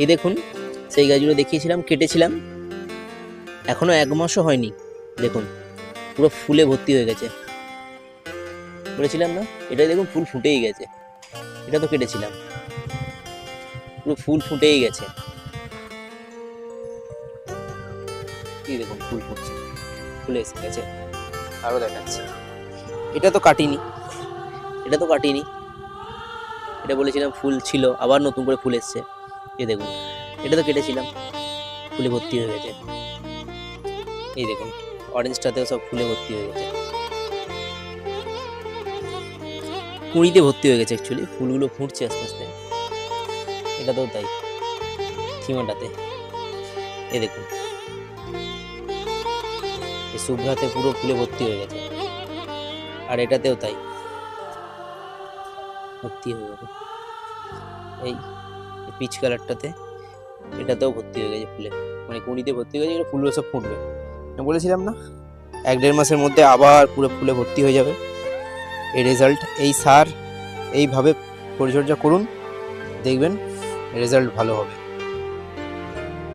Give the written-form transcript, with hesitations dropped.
এই দেখুন, সেই গাছগুলো দেখিয়েছিলাম, কেটেছিলাম, এখনো 1 মাসও হয়নি, দেখুন পুরো ফুলে ভর্তি হয়ে গেছে। বলেছিলাম না, এটাই দেখুন ফুল ফুটেই গেছে, এটা তো কেটেছিলাম, পুরো ফুল ফুটেই গেছে। এই দেখুন ফুল ফুটছে, ফুলে এসে গেছে। আরো দেখাচ্ছি, এটা তো কাটিনি, এটা বলেছিলাম ফুল ছিল, আবার নতুন করে ফুল এসছে। এই দেখুন, এটা তো কেটেছিলাম, ফুলে ভর্তি হয়ে গেছে। এই দেখুন অরেঞ্জটাতেও সব ফুলে ভর্তি হয়ে গেছে, কুঁড়িতে ভর্তি হয়ে গেছে। অ্যাকচুয়ালি ফুলগুলো ফুটছে আস্তে আস্তে, এটাতেও তাই, থিমাটাতে। এই দেখুন, এই শুভ্রাতে পুরো ফুলে ভর্তি হয়ে গেছে, আর এটাতেও তাই ভর্তি হয়ে গেছে। এই পিচ কালারটাতে, এটাতেও ভর্তি হয়ে গেছে ফুলে, মানে কুঁড়িতে ভর্তি হয়ে গেছে, এগুলো ফুলগুলো সব ফুটবে। বলেছিলাম না, 1-1.5 মাসের মধ্যে আবার পুরো ফুলে ভর্তি হয়ে যাবে। এই রেজাল্ট, এই সার এইভাবে পরিচর্যা করুন, দেখবেন রেজাল্ট ভালো হবে।